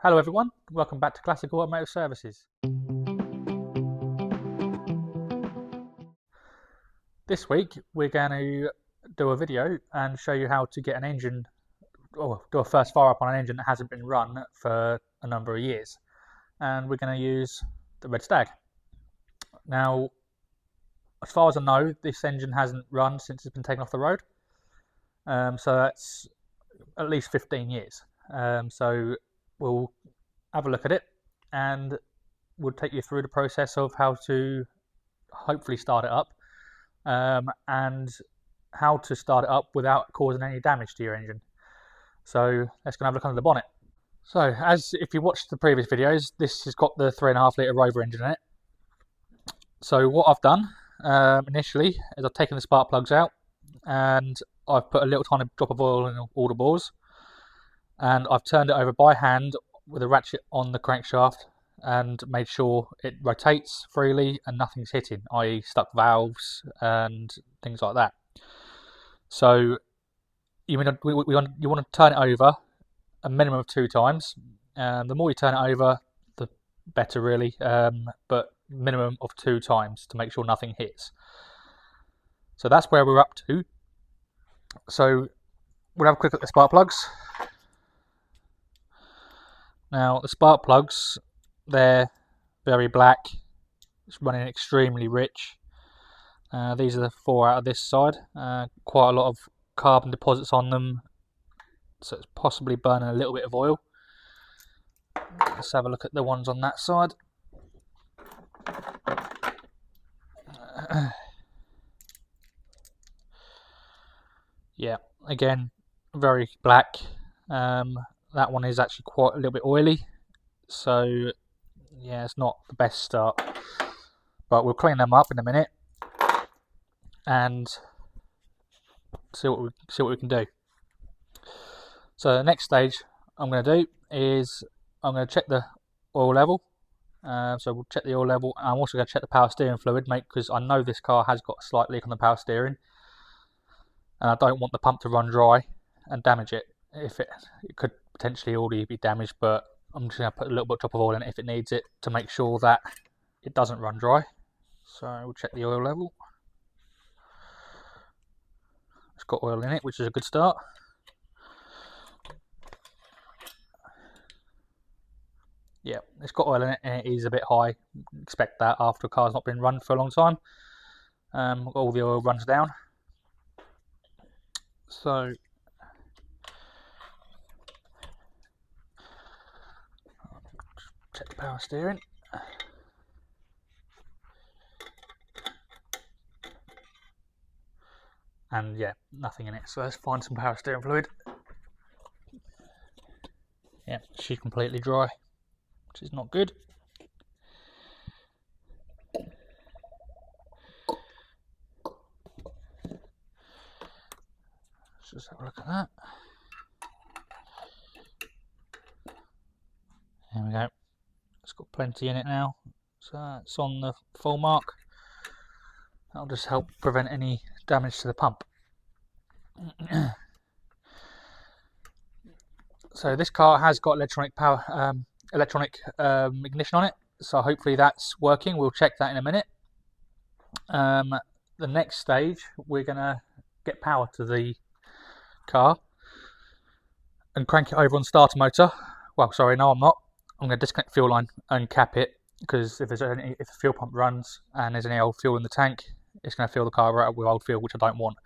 Hello everyone, welcome back to Classic Automotive Services. This week we're going to do a video and show you how to get an engine, or do a first fire up on an engine that hasn't been run for a number of years. And we're going to use the red Stag. Now, as far as I know, this engine hasn't run since it's been taken off the road. So that's at least 15 years. So we'll have a look at it and we'll take you through the process of how to hopefully start it up and how to start it up without causing any damage to your engine. So let's go and have a look under the bonnet. So as if you watched the previous videos, this has got the 3.5 litre Rover engine in it. So what I've done initially is I've taken the spark plugs out and I've put a little tiny drop of oil in all the bores, and I've turned it over by hand with a ratchet on the crankshaft and made sure it rotates freely and nothing's hitting, i.e. stuck valves and things like that. So you want to turn it over a minimum of 2 times. The more you turn it over, the better really, but minimum of 2 times to make sure nothing hits. So that's where we're up to. So we'll have a quick look at the spark plugs. Now the spark plugs, they're very black, it's running extremely rich. These are the 4 out of this side, quite a lot of carbon deposits on them, so it's possibly burning a little bit of oil. Let's have a look at the ones on that side. Yeah, again, very black. That one is actually quite a little bit oily, so yeah, it's not the best start, but we'll clean them up in a minute and see what we can do. So the next stage I'm going to do is I'm going to check the oil level. So we'll check the oil level, and I'm also going to check the power steering fluid, because I know this car has got a slight leak on the power steering, and I don't want the pump to run dry and damage it. If it could potentially already be damaged, but I'm just going to put a little bit of oil in it if it needs it to make sure that it doesn't run dry. So we'll check the oil level. It's got oil in it, which is a good start. Yeah, it's got oil in it and it is a bit high. Expect that after a car's not been run for a long time. All the oil runs down. So check the power steering. And yeah, nothing in it. So let's find some power steering fluid. Yeah, she's completely dry, which is not good. Let's just have a look at that. There we go. It's got plenty in it now, so it's on the full mark. That'll just help prevent any damage to the pump. So this car has got electronic ignition on it, so hopefully that's working. We'll check that in a minute. The next stage, we're going to get power to the car and crank it over on starter motor. Well, sorry, no, I'm not. I'm going to disconnect the fuel line and cap it, because if the fuel pump runs and there's any old fuel in the tank, it's going to fill the car right up with old fuel, which I don't want.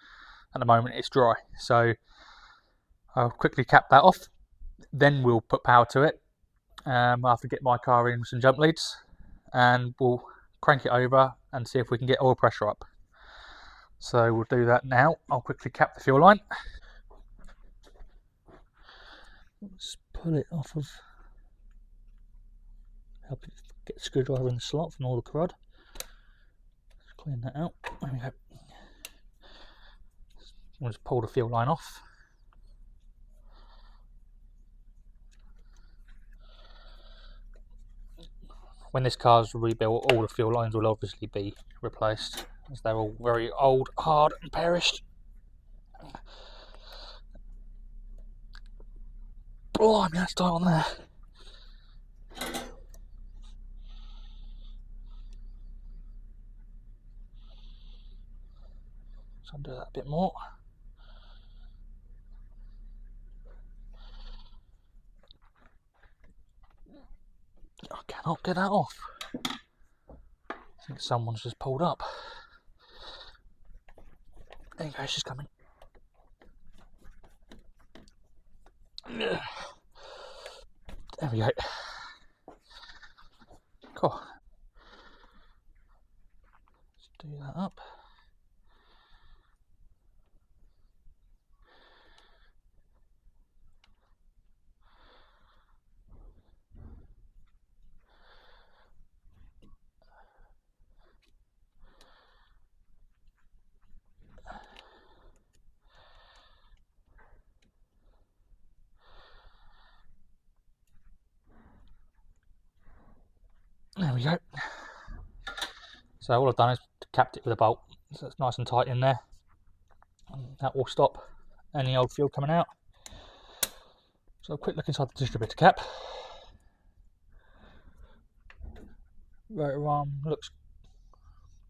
At the moment it's dry, so I'll quickly cap that off. Then we'll put power to it after get my car in with some jump leads, and we'll crank it over and see if we can get oil pressure up. So we'll do that now. I'll quickly cap the fuel line. Let's pull it off of, help it get the screwdriver in the slot from all the crud. Let's clean that out. There we go. We'll just pull the fuel line off. When this car's rebuilt, all the fuel lines will obviously be replaced, as they're all very old, hard and perished. Blimey, that's tight on there. So I'll do that a bit more. I cannot get that off. I think someone's just pulled up. There you go, she's coming. There we go. Cool. Let's do that up. There we go. So all I've done is capped it with a bolt, so it's nice and tight in there. And that will stop any old fuel coming out. So a quick look inside the distributor cap. Rotor arm looks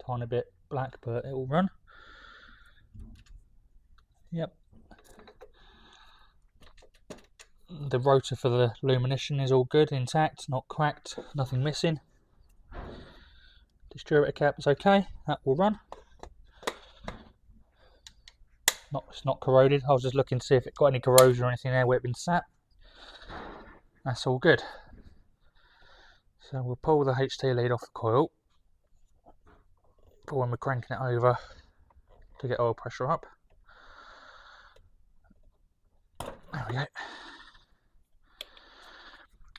tiny bit black, but it will run. Yep. The rotor for the lumination is all good, intact, not cracked, nothing missing. Distributor cap is okay, that will run. It's not corroded. I was just looking to see if it got any corrosion or anything there where it's been sat. That's all good. So we'll pull the HT lead off the coil for when we're cranking it over to get oil pressure up. There we go.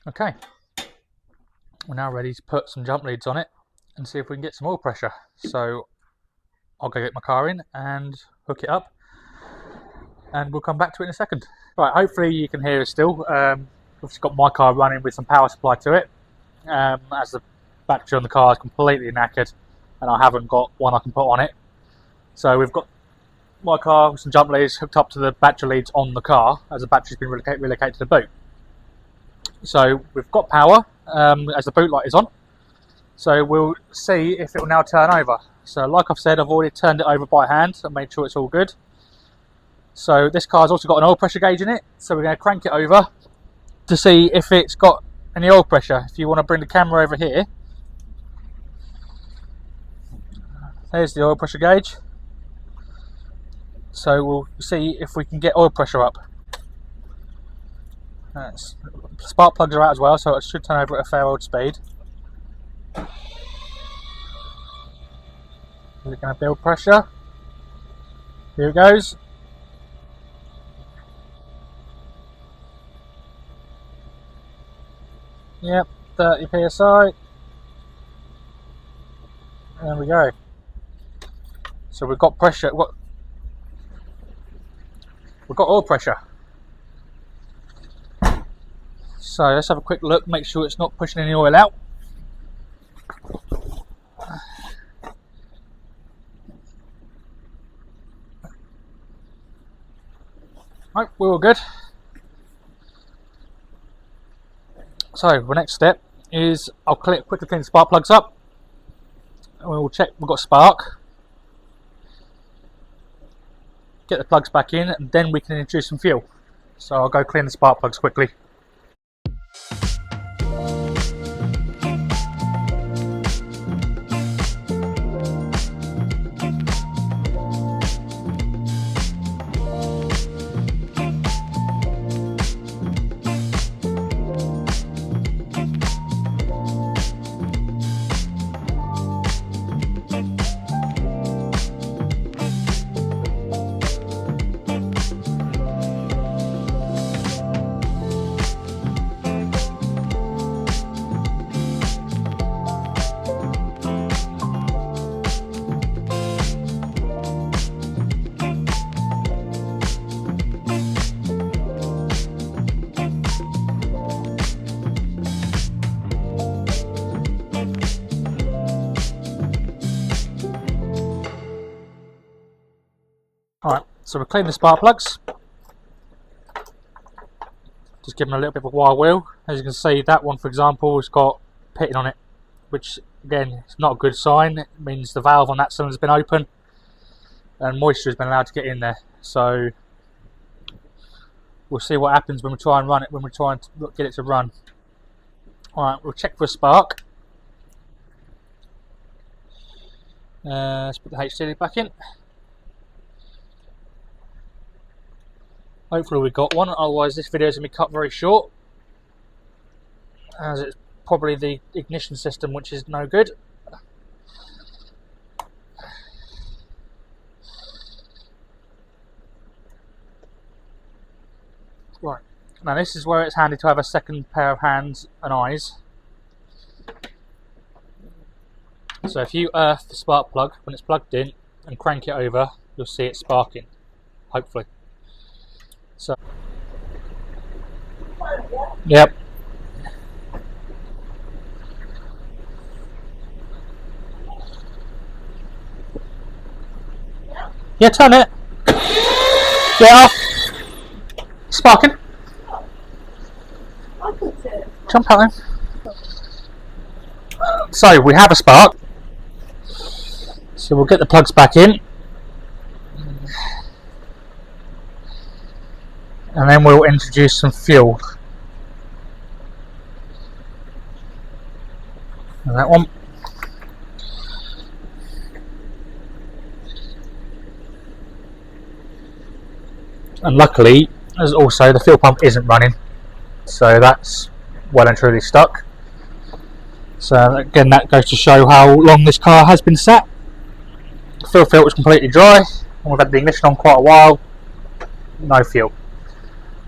Okay, we're now ready to put some jump leads on it and see if we can get some oil pressure. So I'll go get my car in and hook it up, and we'll come back to it in a second. Right, hopefully you can hear us still. I've just got my car running with some power supply to it, as the battery on the car is completely knackered and I haven't got one I can put on it. So we've got my car with some jump leads hooked up to the battery leads on the car as the battery's been relocated to the boot. So we've got power as the boot light is on. So we'll see if it will now turn over. So like I've said, I've already turned it over by hand and made sure it's all good. So this car's also got an oil pressure gauge in it. So we're going to crank it over to see if it's got any oil pressure. If you want to bring the camera over here. There's the oil pressure gauge. So we'll see if we can get oil pressure up. Spark plugs are out as well, so it should turn over at a fair old speed. Is it going to build pressure? Here it goes. Yep, 30 psi. There we go. So we've got pressure. We've got oil pressure. So let's have a quick look, make sure it's not pushing any oil out. Right, we're all good. So the next step is I'll quickly clean the spark plugs up. And we'll check we've got spark. Get the plugs back in, and then we can introduce some fuel. So I'll go clean the spark plugs quickly. Alright, so we'll clean the spark plugs. Just give them a little bit of a wire wheel. As you can see, that one, for example, has got pitting on it, which again is not a good sign. It means the valve on that cylinder's been open. and moisture has been allowed to get in there. So we'll see what happens when we try and run it, when we try and get it to run. Alright, we'll check for a spark. Let's put the HDD back in. Hopefully we got one, otherwise this video is going to be cut very short, as it's probably the ignition system which is no good. Right, now this is where it's handy to have a second pair of hands and eyes. So if you earth the spark plug when it's plugged in and crank it over, you'll see it sparking, hopefully. So, yep. Yeah, turn it. Get off. Sparking. Jump out then. So we have a spark. So we'll get the plugs back in. And then we'll introduce some fuel. And that one. And luckily, as also the fuel pump isn't running, so that's well and truly stuck. So again, that goes to show how long this car has been sat. The fuel filter was completely dry, and we've had the ignition on quite a while. No fuel.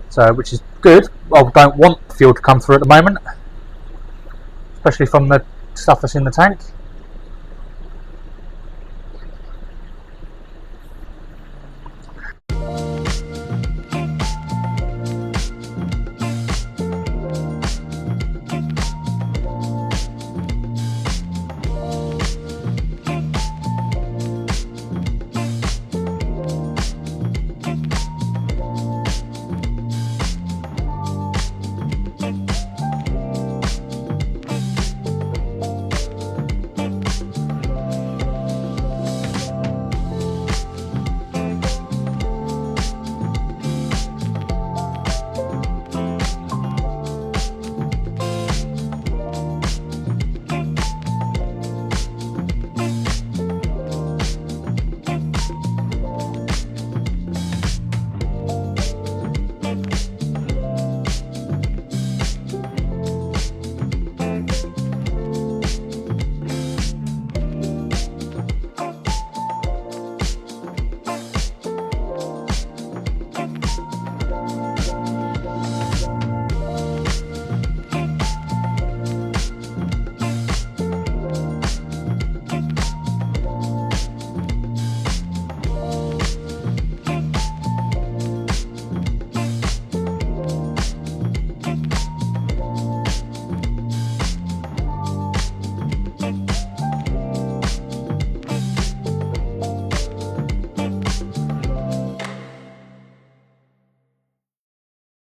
So, which is good. I don't want fuel to come through at the moment, especially from the stuff that's in the tank.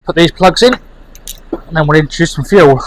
Put these plugs in, and then we'll introduce some fuel.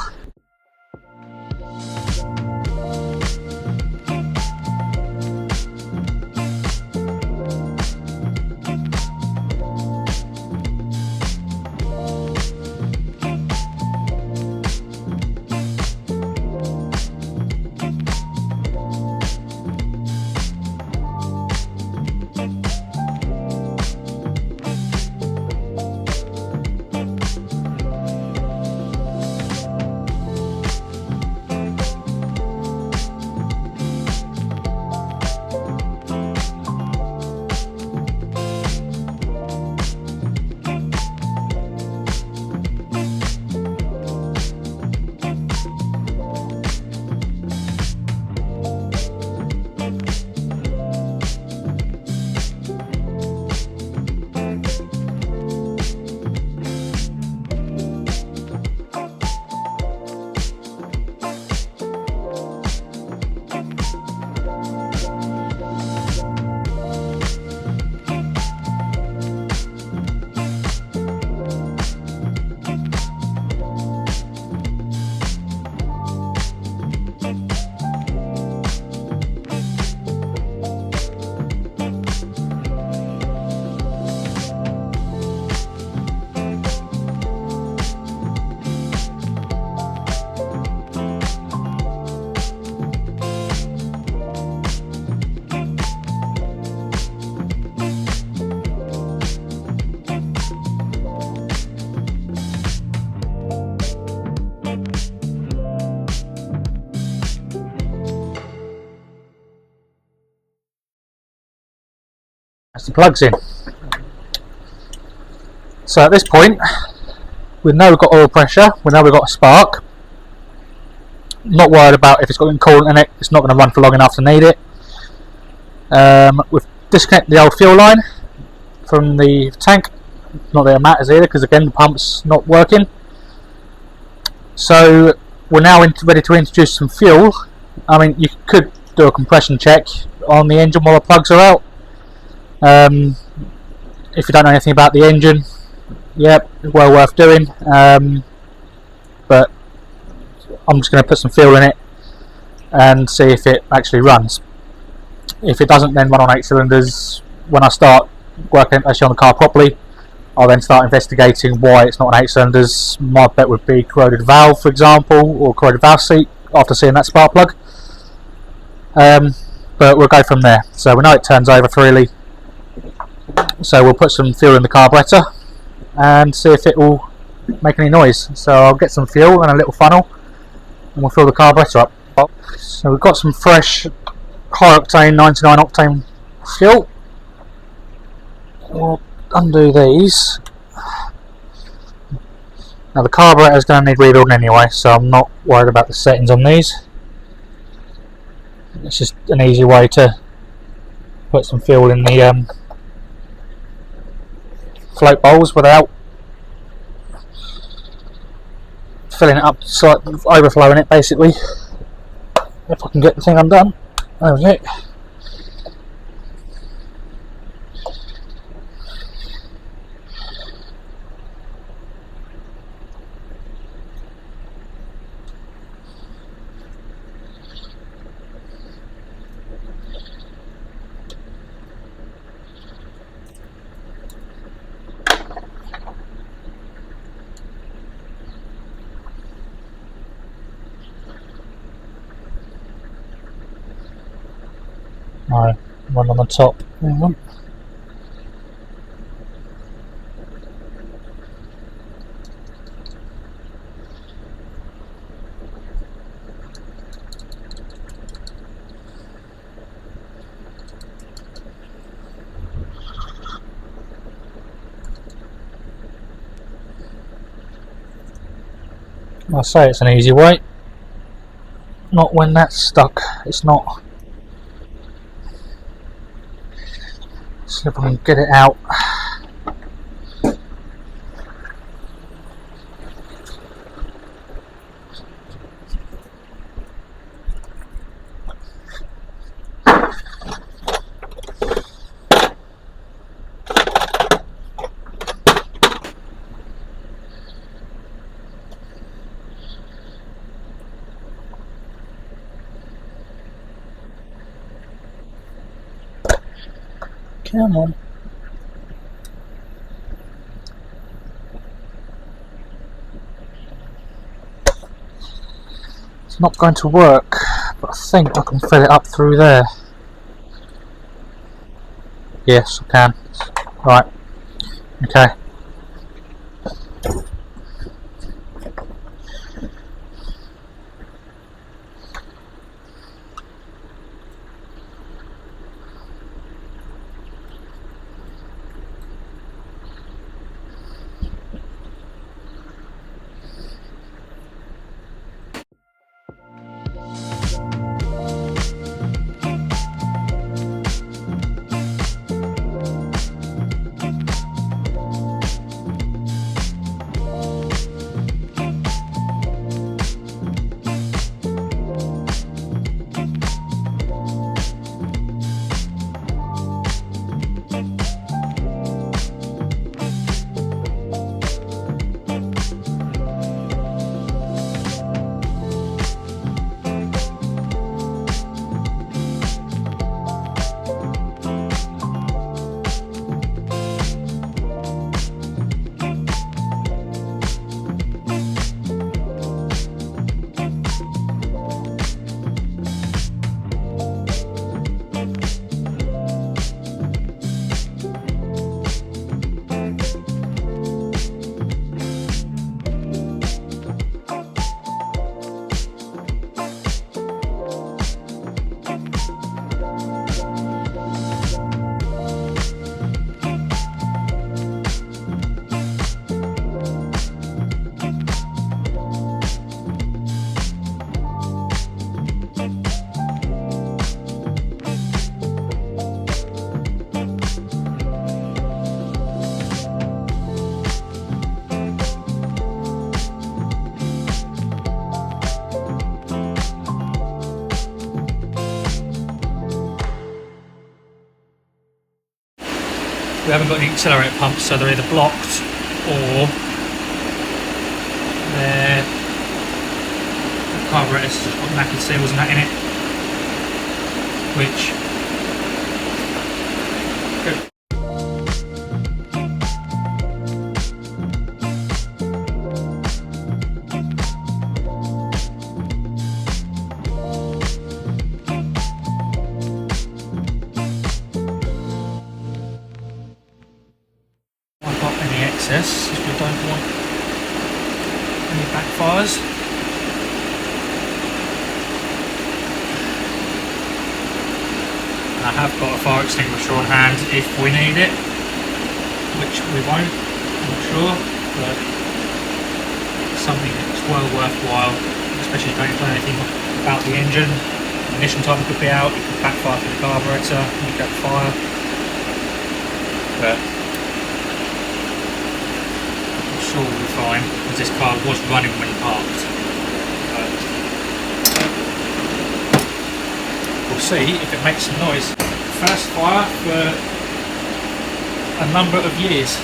That's the plugs in. So at this point, we know we've got oil pressure, we know we've got a spark. Not worried about if it's got any coolant in it, it's not going to run for long enough to need it. We've disconnected the old fuel line from the tank. Not that it matters either, because again the pump's not working. So we're now ready to introduce some fuel. I mean, you could do a compression check on the engine while the plugs are out. If you don't know anything about the engine, yep, well worth doing. But I'm just going to put some fuel in it and see if it actually runs. If it doesn't then run on 8 cylinders, when I start working actually on the car properly, I'll then start investigating why it's not on 8 cylinders. My bet would be corroded valve, for example, or corroded valve seat after seeing that spark plug. But we'll go from there. So we know it turns over freely, so we'll put some fuel in the carburetor and see if it will make any noise. So I'll get some fuel and a little funnel and we'll fill the carburetor up. So we've got some fresh high octane 99 octane fuel. We'll undo these. Now the carburetor is going to need rebuilding anyway, so I'm not worried about the settings on these. It's just an easy way to put some fuel in the float bowls without filling it up, slightly overflowing it basically. If I can get the thing undone. There we go. No, one on the top. Hang on. I say it's an easy way. Not when that's stuck. It's not. See if I can get it out. Come on. It's not going to work, but I think I can fill it up through there. Yes, I can. Right. Okay. we haven't got any accelerator pumps, so they're either blocked or the carburetor's just got knackered seals and that in it, which good. I've got any excess, as we don't want any backfires. I have got a fire extinguisher on hand if we need it, which we won't, I'm not sure, but something that's well worthwhile, especially if you don't know anything about the engine. The ignition timer could be out, it could backfire through the carburetor, and you could have fire. But I'm sure we'll be fine, because this car was running when parked. We'll see if it makes some noise. First fire for a number of years.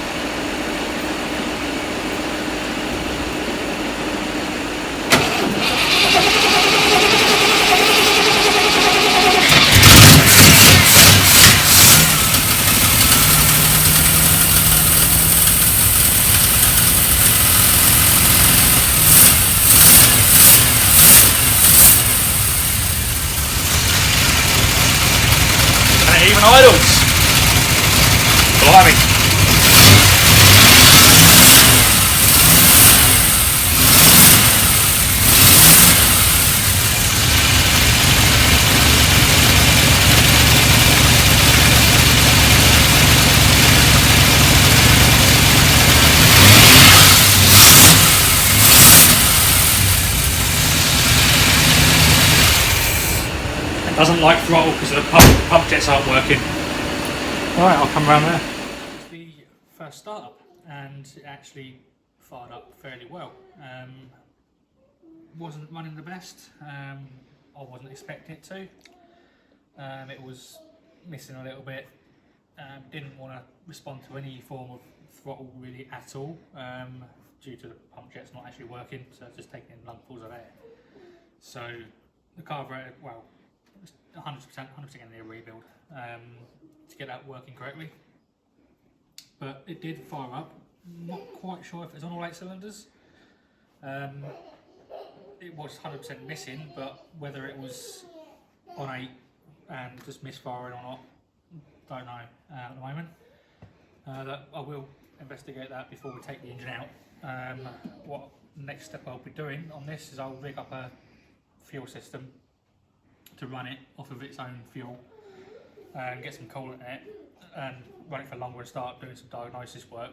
Even idles. Blimey. It doesn't like throttle because the pump jets aren't working. Alright, I'll come around there. It's the first startup, and it actually fired up fairly well. Wasn't running the best. I wasn't expecting it to. It was missing a little bit. Didn't want to respond to any form of throttle really at all, due to the pump jets not actually working, so it's just taking in lungfuls of air. So the carburetor, well, 100% going to need a rebuild to get that working correctly. But it did fire up. Not quite sure if it's on all 8 cylinders. It was 100% missing, but whether it was on 8 and just misfiring or not, don't know at the moment. That I will investigate that before we take the engine out. What next step I'll be doing on this is I'll rig up a fuel system to run it off of its own fuel and get some coolant in it and run it for longer and start doing some diagnosis work.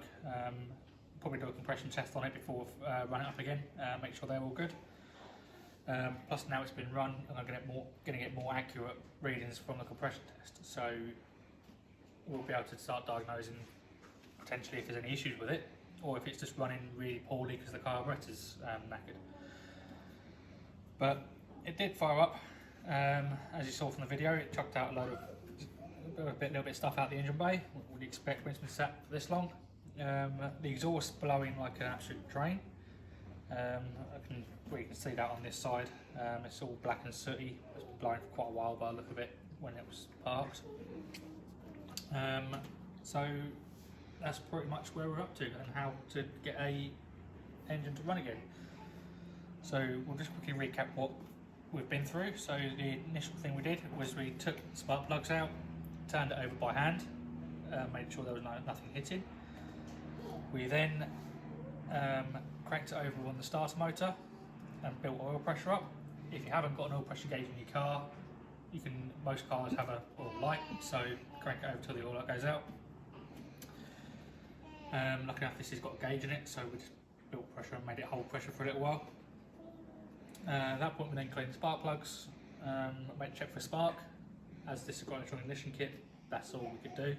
Probably do a compression test on it before run it up again, make sure they're all good. Plus now it's been run and I'm going to get more accurate readings from the compression test, so we'll be able to start diagnosing potentially if there's any issues with it or if it's just running really poorly because the carburetor's knackered. But it did fire up. As you saw from the video, it chucked out a little bit of stuff out the engine bay. What would you expect when it's been sat for this long? The exhaust blowing like an absolute drain. We can see that on this side. It's all black and sooty. It's been blowing for quite a while by the look of it when it was parked. So that's pretty much where we're up to and how to get a engine to run again. So we'll just quickly recap what we've been through. So the initial thing we did was we took the spark plugs out, turned it over by hand, made sure there was nothing hitting. We then cranked it over on the starter motor and built oil pressure up. If you haven't got an oil pressure gauge in your car, most cars have a oil light, so crank it over till the oil light goes out. Lucky enough this has got a gauge in it, so we just built pressure and made it hold pressure for a little while. At that point we then cleaned the spark plugs, made a check for a spark. As this has got an electronic ignition kit, that's all we could do.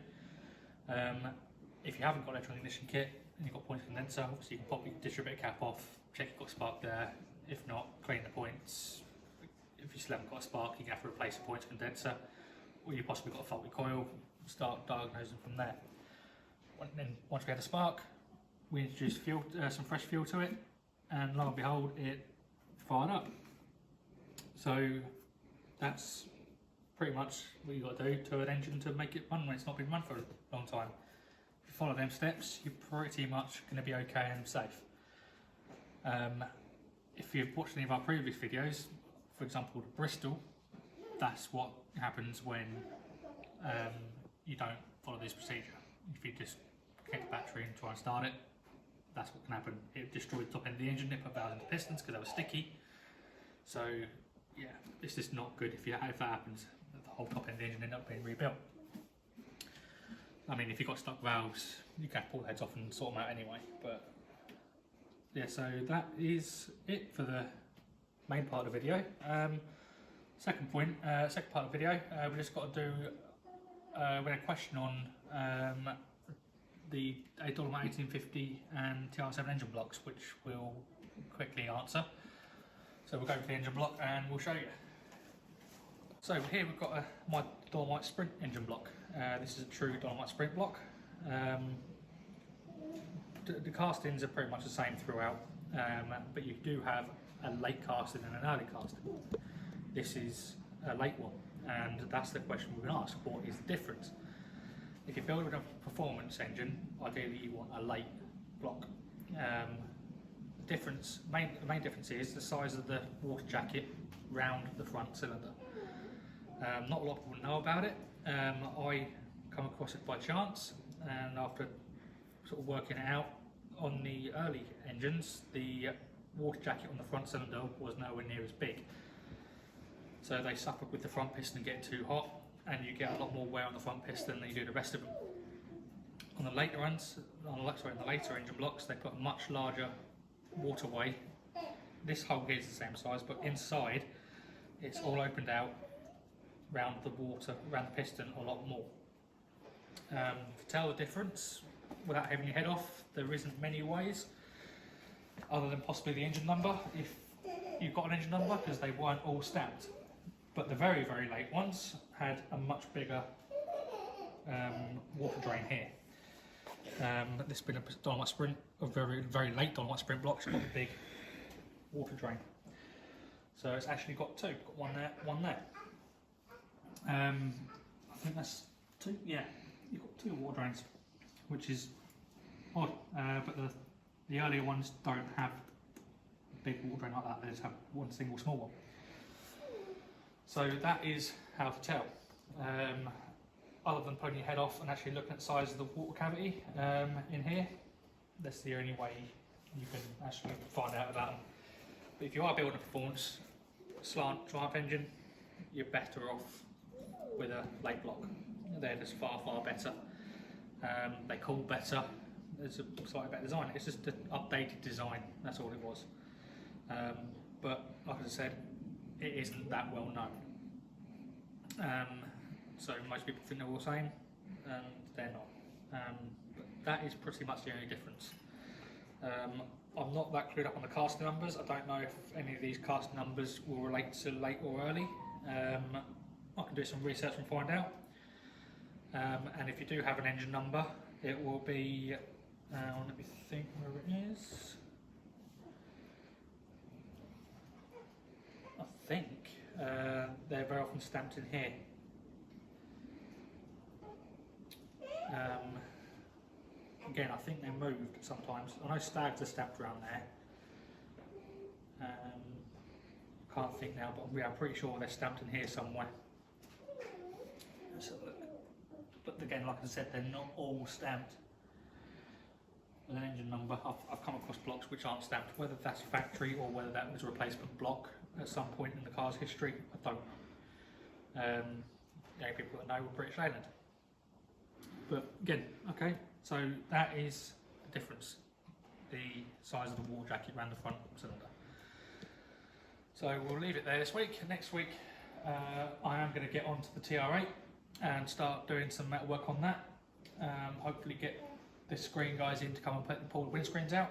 If you haven't got an electronic ignition kit and you've got points condenser, obviously you can pop your distributor cap off, check you've got a spark there. If not, clean the points. If you still haven't got a spark, you can have to replace the points condenser, or you've possibly got a faulty coil, start diagnosing from there. then once we had a spark, we introduced fuel, some fresh fuel to it, and lo and behold, it fired up. So that's pretty much what you got to do to an engine to make it run when it's not been run for a long time. If you follow them steps, you're pretty much going to be okay and safe. If you've watched any of our previous videos, for example the Bristol, that's what happens when you don't follow this procedure. If you just kick the battery and try and start it, that's what can happen. It destroyed the top end of the engine, it put valves into pistons because they were sticky. So yeah, it's just not good if that happens. The whole top end of the engine ended up being rebuilt. I mean, if you've got stuck valves, you can pull the heads off and sort them out anyway. But yeah, so that is it for the main part of the video. Second part of the video, we just got to do we had a question on the Dolomite 1850 and TR7 engine blocks, which we'll quickly answer. So we'll go to the engine block and we'll show you. So here we've got my Dolomite Sprint engine block. This is a true Dolomite Sprint block. The castings are pretty much the same throughout, but you do have a late casting and an early casting. This is a late one, and that's the question we're going to ask. What is the difference? If you're building a performance engine, ideally you want a late block. The main difference is the size of the water jacket round the front cylinder. Not a lot of people know about it. I come across it by chance, and after sort of working it out, on the early engines, the water jacket on the front cylinder was nowhere near as big. So they suffered with the front piston getting too hot, and you get a lot more wear on the front piston than you do the rest of them. On the later ones, in the later engine blocks, they put a much larger waterway. This hole here is the same size, but inside it's all opened out around the piston a lot more. To tell the difference without having your head off, there isn't many ways other than possibly the engine number, if you've got an engine number, because they weren't all stamped. But the very, very late ones had a much bigger water drain here. This has been a Dolomite Sprint, a very, very late Dolomite Sprint block, so it's got a big water drain. So it's actually got two, got one there, one there. I think that's two, yeah, you've got two water drains, which is odd, but the earlier ones don't have a big water drain like that, they just have one single small one. So that is how to tell. Other than putting your head off and actually looking at the size of the water cavity in here, that's the only way you can actually find out about them. But if you are building a performance slant drive engine, you're better off with a late block. They're just far, far better. They cool better. It's a slightly better design. It's just an updated design, that's all it was. But like I said, it isn't that well known. So most people think they're all the same, and they're not. But that is pretty much the only difference. I'm not that clued up on the casting numbers. I don't know if any of these casting numbers will relate to late or early. I can do some research and find out. And if you do have an engine number, it will be, let me think where it is. I think they're very often stamped in here. Again, I think they're moved sometimes. I know Stags are stamped around there. Can't think now, but I'm pretty sure they're stamped in here somewhere. Let's have a look. But again, like I said, they're not all stamped with an engine number. I've come across blocks which aren't stamped, whether that's factory or whether that was a replacement block at some point in the car's history, I don't know. The only people that know were British Leyland. But again, okay, so that is the difference, the size of the water jacket around the front cylinder. So we'll leave it there this week. Next week I am going to get onto the TR8 and start doing some metal work on that. Hopefully get the screen guys in to come and pull the windscreens out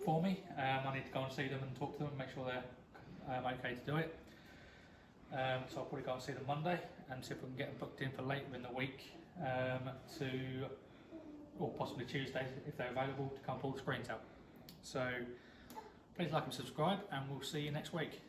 for me. I need to go and see them and talk to them and make sure they're okay to do it. So I'll probably go and see them Monday and see if we can get them booked in for later in the week to or possibly Tuesday if they're available, to come pull the screens out. So please like and subscribe, and we'll see you next week.